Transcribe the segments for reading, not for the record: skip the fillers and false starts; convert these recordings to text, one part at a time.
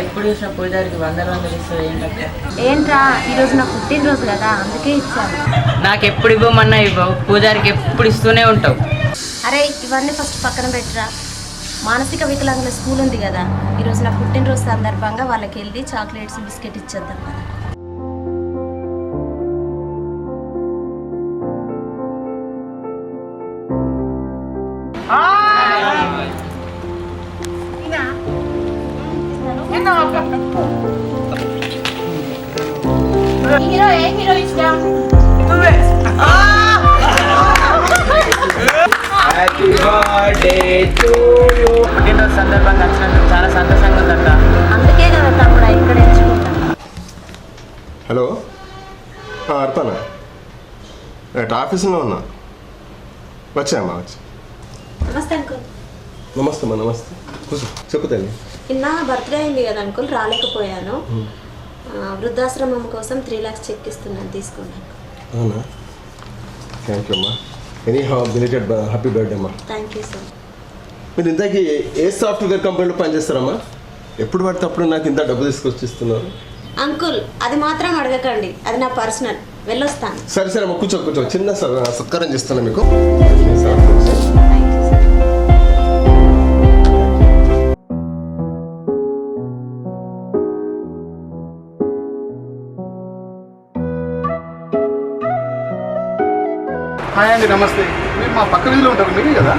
ఎప్పుడు చూసిన పూజారికి వందలు ఇస్తుంది ఏంటక్క? ఏంట్రా ఈరోజు నా పుట్టినరోజు కదా అందుకే ఇచ్చాను. నాకు ఎప్పుడు ఇవ్వమన్నా ఇవ్వవు, పూజారికి ఎప్పుడు ఇస్తూనే ఉంటావు. అరే ఇవన్నీ ఫస్ట్ పక్కన పెట్టరా. మానసిక వికలాంగుల స్కూల్ ఉంది కదా, ఈరోజు నా పుట్టినరోజు సందర్భంగా వాళ్ళకి వెళ్ళి చాక్లెట్స్ బిస్కెట్ ఇచ్చేద్దాం కదా. హీరో ఏ హీరో ఇష్టం? Happy birthday to you. పుట్టినరోజు సందర్భంగా వచ్చినందుకు చాలా సంతోషంగా ఉందట. అందుకే కదా తమ్ముడు ఇక్కడ ఎంచుకుంటా. హలో అర్పణ, ఆఫీసులో ఉన్నా, వచ్చామ్మా వచ్చి. నమస్తే అంకుల్. నమస్తే అమ్మా, నమస్తే. కూర్చో, చెప్పు తల్లి. నిన్న బర్త్డే అయింది కదా అంకుల్, రాలేకపోయాను. వృద్ధాశ్రమం కోసం 3 lakhs చెక్ ఇస్తున్నాను, తీసుకోండి. అవునా, థ్యాంక్ యూ అమ్మా. ఎనీ బిలేటెడ్ హ్యాపీ బర్త్డే అమ్మా. Thank you sir. మీరు ఇంతకీ ఏ సాఫ్ట్వేర్ కంపెనీలో పనిచేస్తారమ్మా? ఎప్పుడు పడితే అప్పుడు నాకు ఇంత డబ్బు తీసుకొచ్చి ఇస్తున్నారు. అంకుల్ అది మాత్రం అడగకండి, అది నా పర్సనల్. వెళ్ళొస్తాను. సరే సరే అమ్మా, కూర్చో కూర్చో. చిన్న సత్కారం చేస్తాను మీకు. హాయ్ అండి, నమస్తే. మీరు మా పక్క వీధిలో ఉంటారు, మీరే కదా?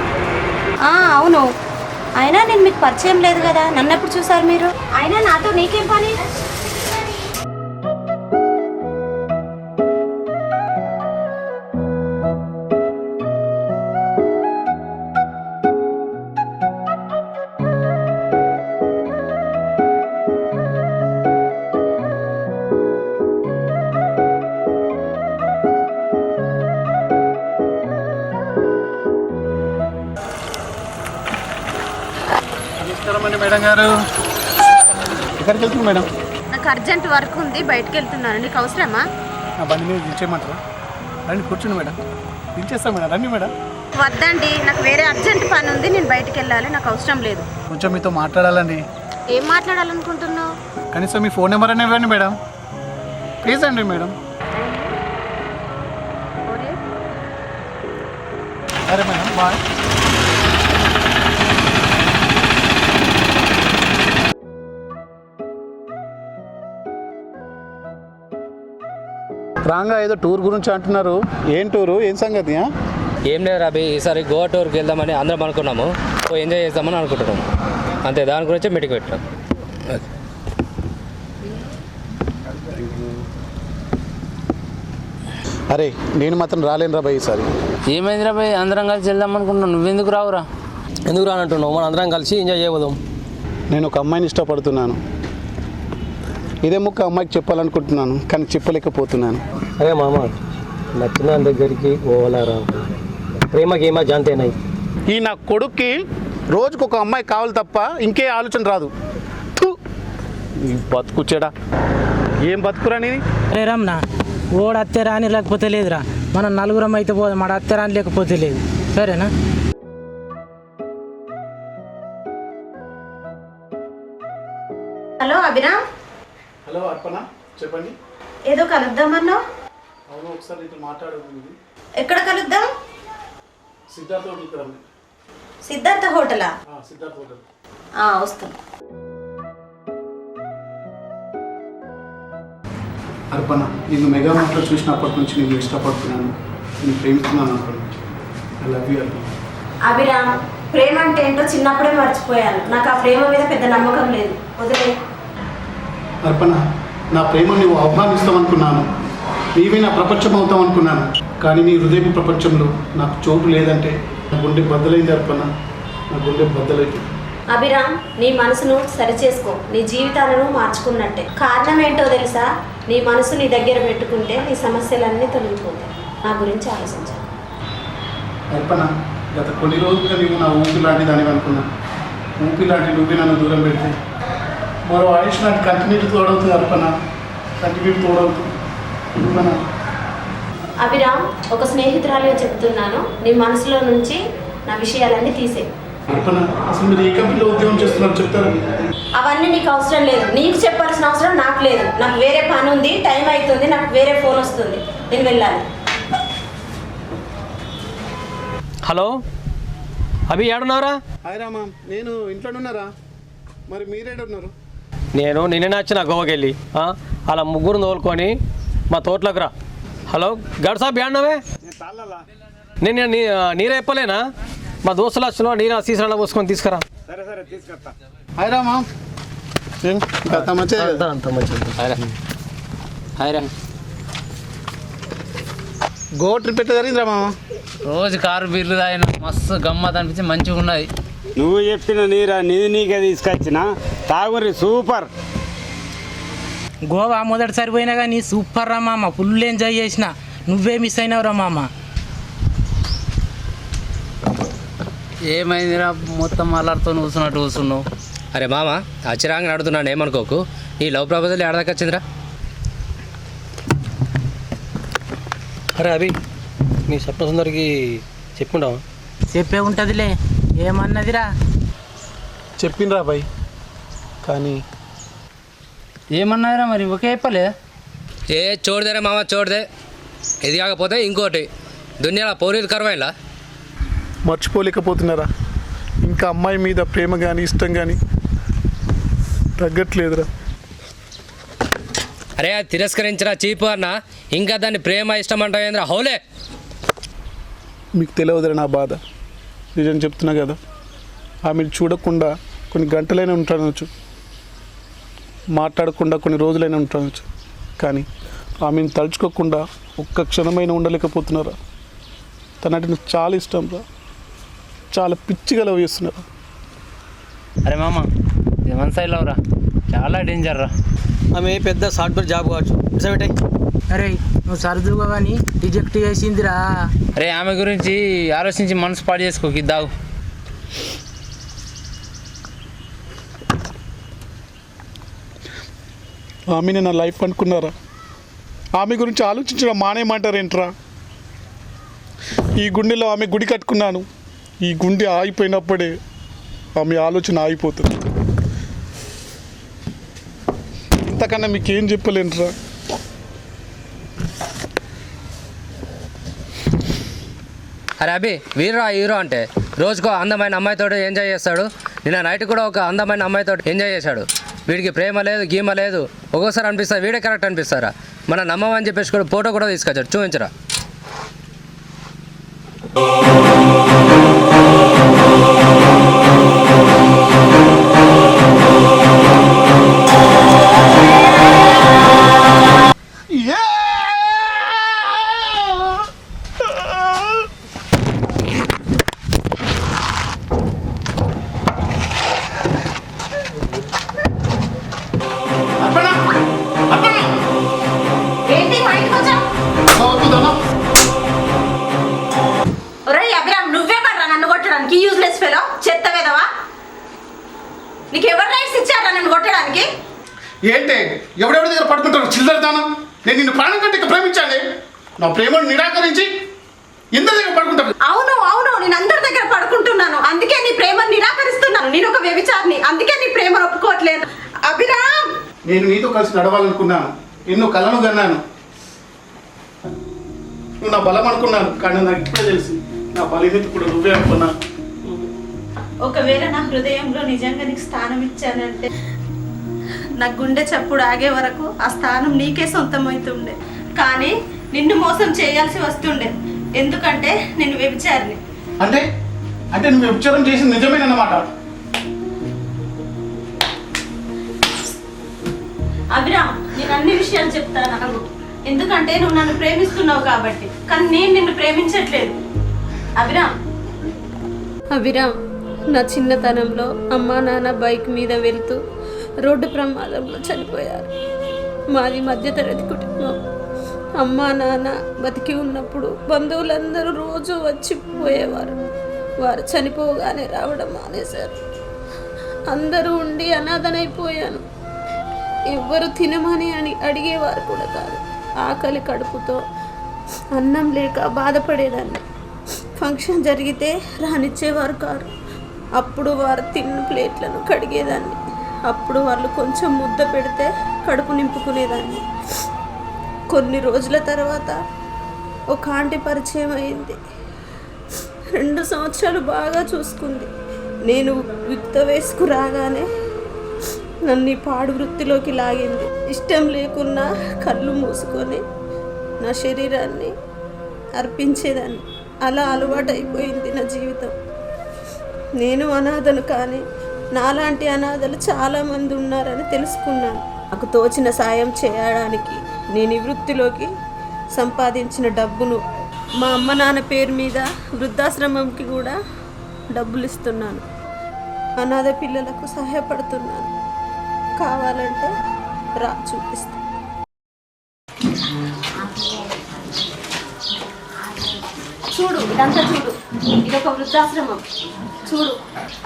అవును. అయినా నేను మీకు పరిచయం లేదు కదా, నన్ను ఎప్పుడు చూసారు మీరు? అయినా నాతో నీకేం పని? నమస్కారం అండి మేడం గారు. ఎక్కడికి వెళ్తుంది మేడం? నాకు అర్జెంట్ వర్క్ ఉంది, బయటకు వెళ్తున్నాను. నీకు అవసరమా? నా బండి మీద దించేయమంటారా? రండి కూర్చోండి మేడం, దించేస్తాం మేడం. రండి మేడం. వద్దండి, నాకు వేరే అర్జెంట్ పని ఉంది, నేను బయటకు వెళ్ళాలి, నాకు అవసరం లేదు. కొంచెం మీతో మాట్లాడాలండి. ఏం మాట్లాడాలనుకుంటున్నావు? కనీసం మీ ఫోన్ నెంబర్ అని ఇవ్వండి మేడం, ప్లీజ్ అండి మేడం. సరే మేడం, బాయ్. రాంగా ఏదో టూర్ గురించి అంటున్నారు, ఏం టూరు, ఏం సంగతి? ఏం లేదు రాబీ, ఈసారి గోవా టూర్కి వెళ్దామని అందరం అనుకున్నాము, ఎంజాయ్ చేద్దామని అనుకుంటున్నాము అంతే. దాని గురించే మీటింగ్ పెట్టాం. అరే నేను మాత్రం రాలేను రాబాయ్ ఈసారి. ఏమైంది రాబాయ్, అందరం కలిసి వెళ్దాం అనుకుంటున్నాం, నువ్వెందుకు రావురా? ఎందుకు రానంటున్నావు? మనం అందరం కలిసి ఎంజాయ్ చేయబోదాం. నేను ఒక అమ్మాయిని ఇష్టపడుతున్నాను, ఇదే ముక్క అమ్మాయికి చెప్పాలనుకుంటున్నాను, కానీ చెప్పలేకపోతున్నాను. అరే మామ, నచ్చిన దగ్గరికి పోవాలరా, ప్రేమకి ఏమా జాంతేనాయి. ఈ నా కొడుక్కి రోజుకు ఒక అమ్మాయి కావాలి తప్ప ఇంకే ఆలోచన రాదు. ఈ బతుకుచ్చాడా, ఏం బతుకురా నీది? అరే రమ్నా, ఓడు అత్తే రాని లేకపోతే లేదురా, మనం నలుగురం అయితే పోదు, మన అత్తే రాని లేకపోతే లేదు, సరేనా? హలో అభిరామ్. హలో అర్పణ, చెప్పండి. ఏదో కలుద్దామన్నావు? అవును, ఒకసారి ఇట్లా మాట్లాడుతుంది. ఎక్కడ కలుద్దాం? సిద్ధార్థ హోటల్. సిద్ధార్థ హోటలా? సిద్ధార్థ హోటల్. వస్తాం. అర్పణ, నేను మెగా మాటలో చూసినప్పటి నుంచి నేను ఇష్టపడుతున్నాను, నేను ప్రేమిస్తున్నాను అర్పణ. ఐ లవ్ యూ అర్పణ. అభిరామ్, ప్రేమ అంటే ఏంటో చిన్నప్పుడే మర్చిపోయాను. నాకు ఆ ప్రేమ మీద పెద్ద నమ్మకం లేదు, వదిలే. అర్పణ, నా ప్రేమ నువ్వు ఆహ్వానిస్తావు అనుకున్నాను, నీవే నా ప్రపంచం అవుతావు అనుకున్నాను, కానీ నీ హృదయపు ప్రపంచంలో నాకు చోటు లేదంటే నా గుండె బద్దలైంది అర్పణ, నా గుండె బద్దలైంది. అభిరామ్, నీ మనసును సరిచేసుకో, నీ జీవితాలను మార్చుకున్నట్టే. కారణం ఏంటో తెలుసా? నీ మనసు నీ దగ్గర పెట్టుకుంటే నీ సమస్యలన్నీ తొలగిపోతాయి. నా గురించి ఆలోచించాను. అర్పణ, గత కొన్ని రోజులుగా నీవు నా ఊపి లాంటి దానివి అనుకున్నా. ఊపి లాంటి నువ్వే నన్ను దూరం పెడితే మరో ఆయుష్ లాంటి కంటిన్యూటీ తోడవుతుంది అర్పణ, కంటిన్యూటీ తోడవుతుంది. అభిరామ్, ఒక స్నేహితురాలుగా చెప్తున్నాను, నీ మనసులో నుంచి నా విషయాలన్నీ తీసేయి. అర్పణ, అసలు మీరు ఏ కంపెనీలో ఉద్యోగం చేస్తున్నారు చెప్తారా? అవన్నీ నీకు అవసరం లేదు. నీకు చెప్పాల్సిన అవసరం నాకు లేదు. నాకు వేరే పని ఉంది, టైం అవుతుంది, నాకు వేరే ఫోన్ వస్తుంది, నేను వెళ్ళాలి. హలో అభి ఏడున్నారా? హాయ్ రామా, నేను ఇంట్లోనే ఉన్నారా? మరి మీరేడున్నారు? నేను నిన్ననే వచ్చిన గోవాకి వెళ్ళి అలా ముగ్గురు తోలుకొని మా తోటలోకి రా. హలో గడ్ సాబ్ ఏడున్నావే? నేను నీరే చెప్పలేనా? మా దోస్తులు వచ్చిన నీరు సీసాలలో పోసుకొని తీసుకురా. హాయ్ రామా, అంత మంచిగా అంత మంచిది. హాయ్రా. గోవా ట్రిప్ ఎట్లా జరిగింది రామా? రోజు కారు బిర్లు తాగిన మస్తు గమ్మత్ అనిపించి మంచిగా ఉన్నది. నువ్వు చెప్పిన నీకే తీసుకొచ్చిన తాగురి సూపర్. గోవా మొదటిసారి పోయినా కానీ సూపర్ రా మామ, ఫుల్ ఎంజాయ్ చేసిన. నువ్వే మిస్ అయినావు రా మామ. ఏమైందిరా మొత్తం మళ్ళాడుతో కూర్చున్నావు? అరే మామ అచ్చిరాంగా నడుతున్నాను, ఏమనుకోకు. ఈ లవ్ ప్రపోజల్ ఎడదాకా వచ్చిందిరా? అరే అభి నీ స్వప్న సుందరికి చెప్పుకుంటావా? చెప్పే ఉంటుందిలే, ఏమన్నదిరా? చెప్పిండ్రా బాయ్, కానీ ఏమన్నారా మరి? ఒకే చెప్పలే. చూడదేరా మామ, చూడదే. ఇది కాకపోతే ఇంకోటి, దునియాలో పోరీలు కరువైలా మర్చిపోలేకపోతున్నారా? ఇంకా అమ్మాయి మీద ప్రేమ కానీ ఇష్టం కానీ తగ్గట్లేదురా. అరే అది తిరస్కరించరా చీపు అన్న, ఇంకా దాన్ని ప్రేమ ఇష్టం అంటావేంద్రా హౌలే. మీకు తెలియదురా నా బాధ. నిజం చెప్తున్నా కదా, ఆమెను చూడకుండా కొన్ని గంటలైనా ఉంటానొచ్చు, మాట్లాడకుండా కొన్ని రోజులైనా ఉంటానొచ్చు, కానీ ఆమెను తలుచుకోకుండా ఒక్క క్షణమైనా ఉండలేకపోతున్నారా? తనంటే నాకు చాలా ఇష్టం రా, చాలా పిచ్చిగా లవ్ చేస్తున్నారు. అరే మామ ఇది వన్ సైడ్ లవ్ రా, చాలా డేంజర్ రా. ఆమె పెద్ద సాఫ్ట్వేర్ జాబ్ కావచ్చు. పెట్టాయి. అరే నువ్వు సర్దుగా కానీ రిజెక్ట్ చేసిందిరా. అరే ఆమె గురించి ఆలోచించి మనసు పాడు చేసుకో, ఇద్దావు. ఆమెనే నా లైఫ్ అనుకున్నారా? ఆమె గురించి ఆలోచించడం మానేయమంటారేంట్రా? ఈ గుండెలో ఆమె గుడి కట్టుకున్నాను. ఈ గుండె ఆగిపోయినప్పుడే ఆమె ఆలోచన ఆగిపోతుంది. ఇంతకన్నా మీకేం చెప్పలేనురా. అరే అభి వీరు హీరో అంటే రోజుకో అందమైన అమ్మాయితో ఎంజాయ్ చేస్తాడు. నిన్న నైట్ కూడా ఒక అందమైన అమ్మాయితో ఎంజాయ్ చేశాడు. వీడికి ప్రేమ లేదు, గీమ లేదు. ఒక్కోసారి అనిపిస్తుంది వీడే కరెక్ట్ అనిపిస్తారా? మన నమ్మమని చెప్పేసి కూడా ఫోటో కూడా తీసుకొచ్చాడు, చూపించరా. ఏంటి మా ఇంటికి వచ్చావు? ఒరేయ్ అభిరామ్, నువ్వే కర్రా నన్ను కొట్టడానికి? యూజ్లెస్ ఫెలో, చెత్త వేదవా. నీకు ఎవరు రైట్స్ ఇచ్చారా నన్ను కొట్టడానికి? ఏంటి ఎవడెవరి దగ్గర పడుకుంటారు చిల్లరదానం? నేను నిన్ను ప్రాణం కంటే ప్రేమించాలి. నా ప్రేమను నిరాకరించి ఇందరి దగ్గర పడుకుంటాను. అవును అవును, నేను అందరి దగ్గర పడుకుంటున్నాను, అందుకే నీ ప్రేమను నిరాకరిస్తున్నాను. నేను ఒక వ్యభిచారిని, అందుకే నీ ప్రేమను ఒప్పుకోవట్లేదు. అభిరామ్, నేను నీతో కలిసి నడవాలనుకున్నాను, ఎన్నో కలను కన్నాను. నువ్వు నా బలం అనుకున్నాను, కానీ నాకు ఇప్పుడే తెలిసి నా బలహీనత కూడా నువ్వే అనుకున్నా. ఒకవేళ నా హృదయంలో నిజంగా నీకు స్థానం ఇచ్చానంటే నా గుండె చప్పుడు ఆగే వరకు ఆ స్థానం నీకే సొంతమవుతుండే. కానీ నిన్ను మోసం చేయాల్సి వస్తుండే, ఎందుకంటే నేను వ్యభిచారిని. అంటే అంటే నువ్వు వ్యభిచారం చేసింది నిజమేనన్నమాట. అభిరామ్, నేను అన్ని విషయాలు చెప్తాను నాకు, ఎందుకంటే నువ్వు నన్ను ప్రేమిస్తున్నావు కాబట్టి. కానీ నేను నిన్ను ప్రేమించట్లేదు. అభిరామ్, నా చిన్నతనంలో అమ్మా నాన్న బైక్ మీద వెళ్తూ రోడ్డు ప్రమాదంలో చనిపోయారు. మాది మధ్యతరగతి కుటుంబం. అమ్మా నాన్న బతికి ఉన్నప్పుడు బంధువులందరూ రోజు వచ్చి పోయేవారు. వారు చనిపోగానే రావడం మానేశారు. అందరూ ఉండి అనాథనైపోయాను. ఎవ్వరు తినమని అడిగేవారు కూడా కాదు. ఆకలి కడుపుతో అన్నం లేక బాధపడేదాన్ని. ఫంక్షన్ జరిగితే రానిచ్చేవారు కారు. అప్పుడు వారు తిన్న ప్లేట్లను కడిగేదాన్ని. అప్పుడు వాళ్ళు కొంచెం ముద్ద పెడితే కడుపు నింపుకునేదాన్ని. కొన్ని రోజుల తర్వాత ఒక ఆంటీ పరిచయం అయింది. 2 సంవత్సరాలు బాగా చూసుకుంది. నేను యుక్త వయసుకు రాగానే నన్ను ఈ పాడు వృత్తిలోకి లాగింది. ఇష్టం లేకున్నా కళ్ళు మూసుకొని నా శరీరాన్ని అర్పించేదాన్ని. అలా అలవాటు అయిపోయింది నా జీవితం. నేను అనాథను, కానీ నాలాంటి అనాథలు చాలామంది ఉన్నారని తెలుసుకున్నాను. నాకు తోచిన సాయం చేయడానికి నేను ఈ వృత్తిలోకి సంపాదించిన డబ్బును మా అమ్మ నాన్న పేరు మీద వృద్ధాశ్రమంకి కూడా డబ్బులు ఇస్తున్నాను. అనాథ పిల్లలకు సహాయపడుతున్నాను. కావాలంటే రా చూపిస్తాను. చూడు, ఇదంతా చూడు, ఇదొక వృద్ధాశ్రమం. చూడు,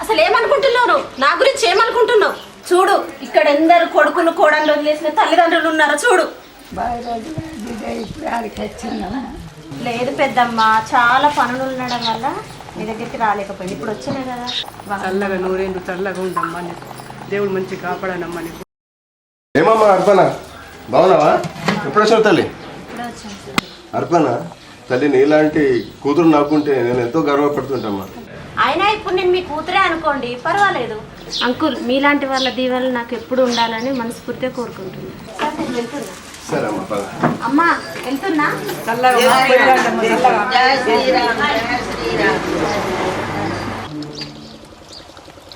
అసలు ఏమనుకుంటున్నావు? నా గురించి ఏమనుకుంటున్నావు? చూడు, ఇక్కడ ఎందరు కొడుకులు కోడళ్ళు వదిలేసిన తల్లిదండ్రులు ఉన్నారో చూడు. లేదు పెద్దమ్మ, చాలా పనులు ఉండడం వల్ల మీ దగ్గరికి రాలేకపోయింది. ఇప్పుడు వచ్చినా కదా. చల్లగా నూరేళ్ళు చల్లగా ఉండమ్మా, నీకు దేవుడు మంచి కాపాడనమ్మా. నీకు ఏమమ్మా అర్పణ, బాగున్నావా? ఎప్పుడు వచ్చావు తల్లి? అర్పణ తల్లి, నీలాంటి కూతురు నాకుంటే నేను ఎంతో గర్వపడుతుంటమ్మా. అయినా ఇప్పుడు నేను మీ కూతురే అనుకోండి, పర్వాలేదు. అంకుల్, మీలాంటి వాళ్ళ దీవెనలు నాకు ఎప్పుడు ఉండాలని మనస్ఫూర్తిగా కోరుకుంటున్నాను. సార్, నేను వెళ్తున్నా. సరే అమ్మా, పద. అమ్మా, వెళ్తున్నా.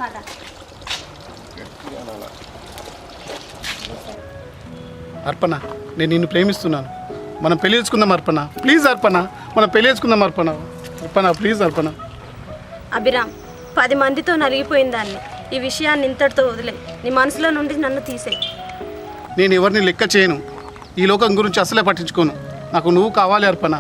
పద. అర్పణ, నేను నిన్ను ప్రేమిస్తున్నాను. మనం పెళ్లి చేసుకుందాం అర్పణ. ప్లీజ్ అర్పణ, మనం పెళ్లి చేసుకుందాం అర్పణ. అర్పణ ప్లీజ్ అర్పణ. అభిరామ్, 10 మందితో నలిగిపోయిన దాన్ని ఈ విషయాన్ని ఇంతటితో వదిలే. నీ మనసులో నుండి నన్ను తీసేయి. నేను ఎవరిని లెక్క చేయను. ఈ లోకం గురించి అసలే పట్టించుకోను. నాకు నువ్వు కావాలి అర్పణ.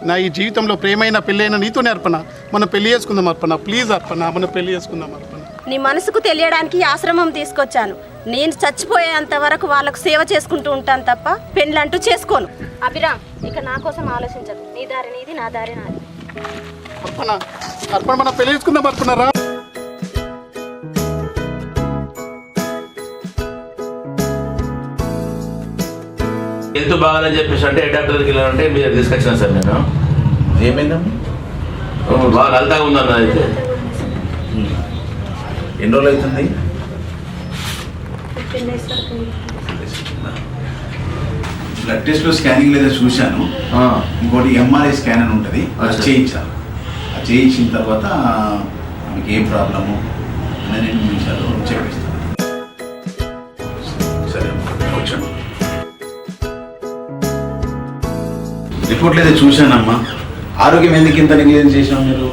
నా ఈ జీవితంలో ప్రేమైన పెళ్ళైన నీతోనే అర్పణ. మనం పెళ్లి చేసుకుందాం అర్పణ. ప్లీజ్ అర్పణ, మనం పెళ్లి చేసుకుందాం అర్పణ. నీ మనసుకు తెలియడానికి ఈ ఆశ్రమం తీసుకొచ్చాను. నేను చచ్చిపోయేంత వరకు వాళ్ళకు సేవ చేసుకుంటూ ఉంటాను తప్ప పెళ్ళంటూ చేసుకోను. అభిరామ్, ఇక నా కోసం ఆలోచించదు. నీ దారి నీది, నా దారి నాది. అర్పణ, అర్పణ, మనం పెళ్లి చేసుకుందాం అర్పణ. రా. ఎంత బాగాలని చెప్పేసి అంటే ఏ డాక్టర్ దగ్గరికి వెళ్ళాలంటే మీరు తీసుకొచ్చాను సార్ నేను. ఏమైందమ్మా? బాగా అల్తాగా ఉందన్న. అయితే ఎన్ని రోజులు అవుతుంది? బ్లడ్ టెస్ట్లో స్కానింగ్ లేదా చూశాను. ఇంకోటి ఎంఆర్ఐ స్కాన్ అని ఉంటుంది, అది చేయించాను. అది చేయించిన తర్వాత మీకు ఏం ప్రాబ్లము అని నేను నిమిషాలు చెప్పిస్తాను. సరే వచ్చాను. రిపోర్ట్లు అయితే చూశానమ్మా. ఆరోగ్యం ఎందుకు ఇంత నెగ్లిజెన్స్ చేసాం మీరు?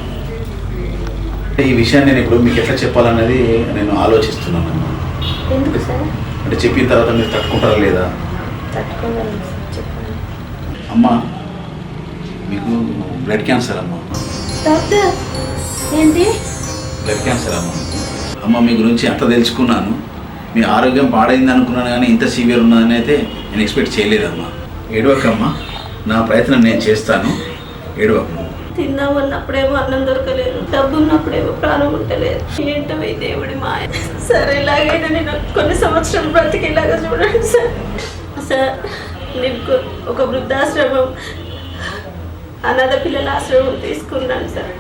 ఈ విషయాన్ని నేను ఇప్పుడు మీకు ఎట్లా చెప్పాలన్నది నేను ఆలోచిస్తున్నానమ్మా. ఎందుకు సార్? అంటే చెప్పిన తర్వాత మీరు తట్టుకుంటారా లేదా? అమ్మా, మీకు బ్లడ్ క్యాన్సర్ అమ్మా. డాక్టర్, ఏంటి? బ్లడ్ క్యాన్సర్ అమ్మా. అమ్మ, మీ గురించి అంత తెలుసుకున్నాను. మీ ఆరోగ్యం పాడైంది అనుకున్నాను, కానీ ఇంత సివియర్ ఉన్నదని అయితే నేను ఎక్స్పెక్ట్ చేయలేదమ్మా. ఏడవకమ్మా, నా ప్రయత్నం నేను చేస్తాను. ఏడవకమ్మా. తిన్నా ఉన్నప్పుడేమో అన్నం దొరకలేదు, డబ్బు ఉన్నప్పుడేమో ప్రాణం ఉంటలేదు. ఏంటో ఈ దేవుడి మాయ. సరే, ఇలాగైనా నేను కొన్ని సంవత్సరాలు బ్రతికేలాగా చూడండి సార్. సార్, నేను ఒక వృద్ధాశ్రమం, అనాథ పిల్లల ఆశ్రమం తీసుకున్నాను సార్.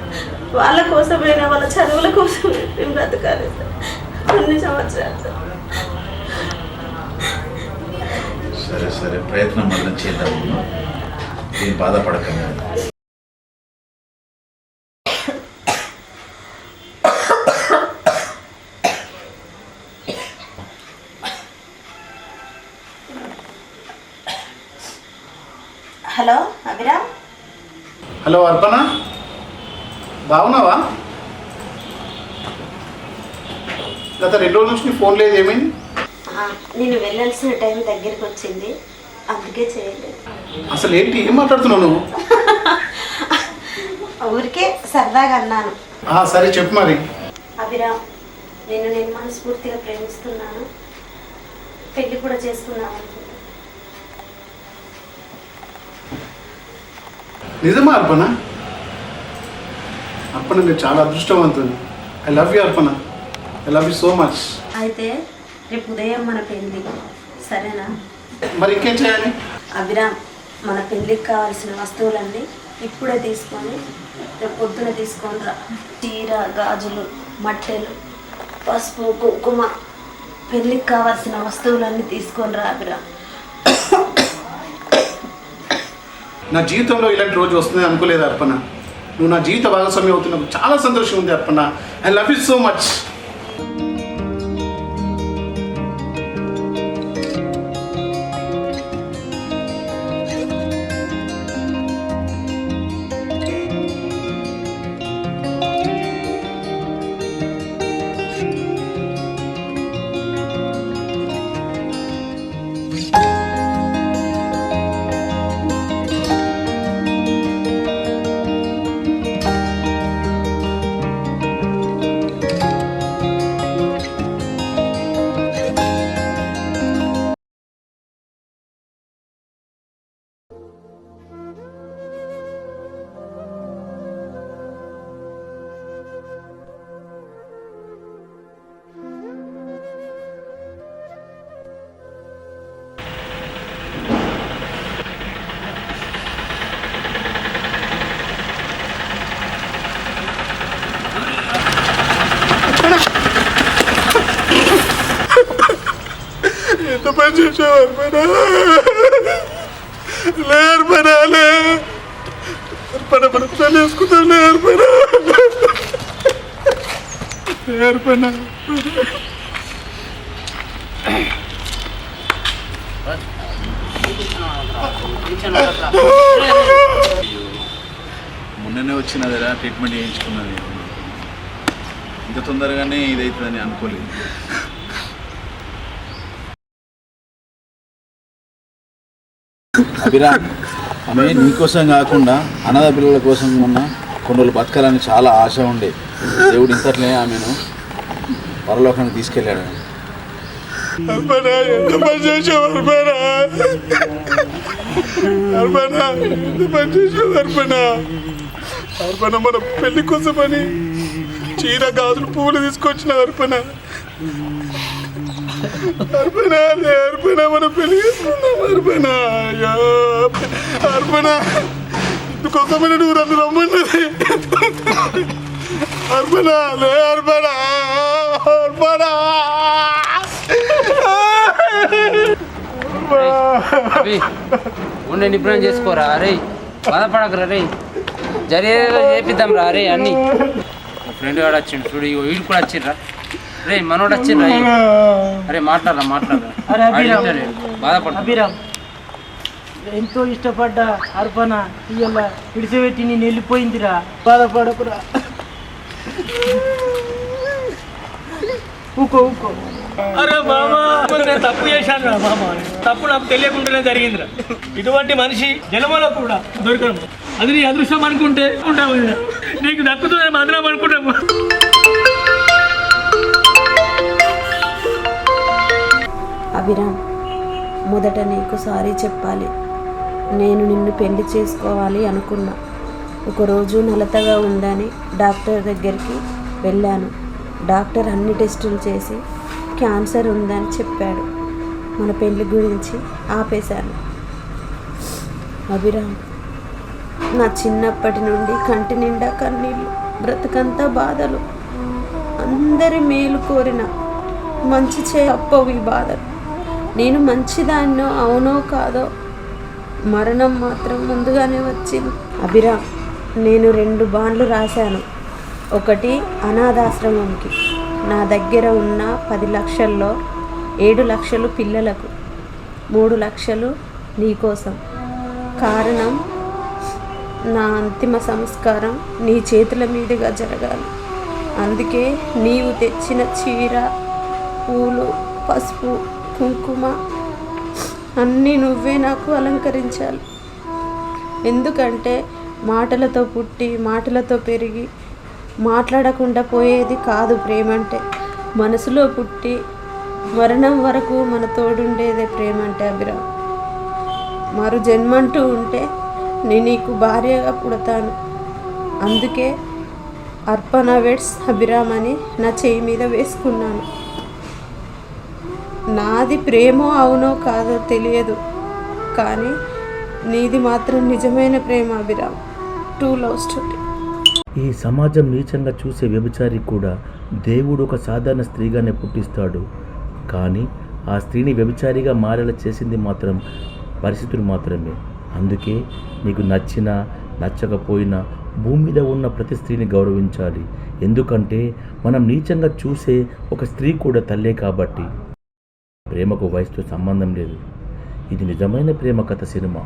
వాళ్ళ కోసమైనా, వాళ్ళ చదువుల కోసం మేము బ్రతకాలి సార్. కొన్ని సంవత్సరాలు సార్. సరే సరే, ప్రయత్నం మనం చేద్దామమ్మా. నేను బాధపడకండి. హలో అభిరామ్. హలో అర్పణ, బాగున్నావా? గత 2 రోజుల నుంచి నీ ఫోన్ లేదు, ఏమైంది? నేను వెళ్ళాల్సిన టైం దగ్గరికి వచ్చింది, అందుకే చేయలేదు. అసలు ఏంటి, ఏం మాట్లాడుతున్నావు నువ్వు? ఊరికే సరదాగా అన్నాను. సరే చెప్పు మరి. అభిరామ్, నేను మనస్ఫూర్తిగా ప్రేమిస్తున్నాను. పెళ్లి కూడా చేసుకున్నాను. నిజమా అర్పణ? అర్పణ, నేను చాలా అదృష్టవంతుని. ఐ లవ్ యూ అర్పణ. I love you so much. అయితే రేపు ఉదయం మన పెళ్ళి, సరేనా? మరి ఇంకేం చేయాలి? అభిరామ్, మన పెళ్ళికి కావాల్సిన వస్తువులన్నీ ఇప్పుడే తీసుకొని రేపు పొద్దున తీసుకొని రా. చీర, గాజులు, మట్టెలు, పసుపు, కుంకుమ, పెళ్ళికి కావాల్సిన వస్తువులన్నీ తీసుకొని రా అభిరామ్. నా జీవితంలో ఇలాంటి రోజు వస్తుంది అనుకోలేదు అర్పణ. నువ్వు నా జీవిత భాగస్వామి అవుతున్నప్పుడు చాలా సంతోషం ఉంది అర్పణ. I love you so much. ఎంత పని చేసావు అర్పణ? లే అర్పణ, లే అర్పణ, మనం పెళ్ళి వేసుకుంటాం. లే అర్పణ, లే అర్పణ. మొన్ననే వచ్చినదిరా, ట్రీట్మెంట్ చేయించుకున్నది. ఇంత తొందరగానే ఇదవుతుందని అనుకోలేదు. అభిరామ్, ఆమె నీకోసం కాకుండా అనాథ పిల్లల కోసం ఉన్న కొన్ని రోజులు బతకాలని చాలా ఆశ ఉండే. దేవుడు ఇంతట్లే ఆమెను పరలోకానికి తీసుకెళ్ళాడు. అర్పణ, ఎంత పని చేసావు అర్పణ? అర్పణ, ఎంత పని చేసావు అర్పణ? అర్పణ, మన పెళ్లి కోసమని చీర, గాజులు, పువ్వులు తీసుకొచ్చిన అర్పణ. అర్పణ, లే అర్పణ, మనం పెళ్లి చేసుకుందాం అర్పణ. అర్పణ, ఇందుకోసమని నువ్వు నన్ను రమ్మన్నది. అర్పణ, లే అర్పణ, అర్పణ. ఉండే నిపుణం చేసుకోరా. అరే బాధపడకరా, రే జరిగేదో చేపిద్దాం రా. అరే అన్ని ఫ్రెండ్ వాడు వచ్చిండు చూడు, వీడు కూడా వచ్చిర్రా. రే మనోడు వచ్చిండ్రా. అరే మాట్లాడరా. బాధపడ అభిరామ్, ఎంతో ఇష్టపడ్డ అర్పణ ఇవాళ విడిచిపెట్టి నేను వెళ్ళిపోయిందిరా. బాధపడకురా. ఊకో. అరే మామా, నేను తప్పు చేశాను రా మామ. తప్పు నాకు తెలియకుండానే జరిగిందిరా. ఇటువంటి మనిషి జన్మలో కూడా దొరకడం, అది నీ అదృష్టం అనుకుంటే ఉంటావు. నీకు దక్కుతుందని అందరం అనుకుంటాము. అభిరామ్, మొదట నీకు సారీ చెప్పాలి. నేను నిన్ను పెళ్లి చేసుకోవాలి అనుకున్నా. ఒకరోజు నలతగా ఉందని డాక్టర్ దగ్గరికి వెళ్ళాను. డాక్టర్ అన్ని టెస్టులు చేసి క్యాన్సర్ ఉందని చెప్పాడు. మన పెళ్లి గురించి ఆపేశాను. అభిరామ్, నా చిన్నప్పటి నుండి కంటి నిండా కన్నీళ్ళు, బ్రతుకంతా బాధలు. అందరి మేలు కోరిన మంచి చెప్పవు ఈ బాధలు. నేను మంచిదాన్నో అవునో కాదో, మరణం మాత్రం ముందుగానే వచ్చింది. అభిరామ్, నేను 2 బాండ్లు రాశాను. ఒకటి అనాథాశ్రమంకి. నా దగ్గర ఉన్న 10 లక్షల్లో 7 లక్షలు పిల్లలకు, 3 లక్షలు నీకోసం. కారణం, నా అంతిమ సంస్కారం నీ చేతుల మీదుగా జరగాలి. అందుకే నీవు తెచ్చిన చీర, పూలు, పసుపు, కుంకుమ అన్నీ నువ్వే నాకు అలంకరించాలి. ఎందుకంటే మాటలతో పుట్టి మాటలతో పెరిగి మాట్లాడకుండా పోయేది కాదు ప్రేమ అంటే. మనసులో పుట్టి మరణం వరకు మన తోడుండేదే ప్రేమ అంటే అభిరామ్. మరు జన్మంటూ ఉంటే నేను నీకు భార్యగా పుడతాను. అందుకే అర్పణ వెడ్స్ అభిరామ్ అని నా చేయి మీద వేసుకున్నాను. నాది ప్రేమో అవునో కాదో తెలియదు, కానీ నీది మాత్రం నిజమైన ప్రేమ అభిరామ్. True love story. ఈ సమాజం నీచంగా చూసే వ్యభిచారి కూడా దేవుడు ఒక సాధారణ స్త్రీగానే పుట్టిస్తాడు. కానీ ఆ స్త్రీని వ్యభిచారిగా మారేలా చేసింది మాత్రం పరిస్థితులు మాత్రమే. అందుకే నీకు నచ్చినా నచ్చకపోయినా భూమి మీద ఉన్న ప్రతి స్త్రీని గౌరవించాలి. ఎందుకంటే మనం నీచంగా చూసే ఒక స్త్రీ కూడా తల్లే కాబట్టి. ప్రేమకు వయసుతో సంబంధం లేదు. ఇది నిజమైన ప్రేమ కథ సినిమా.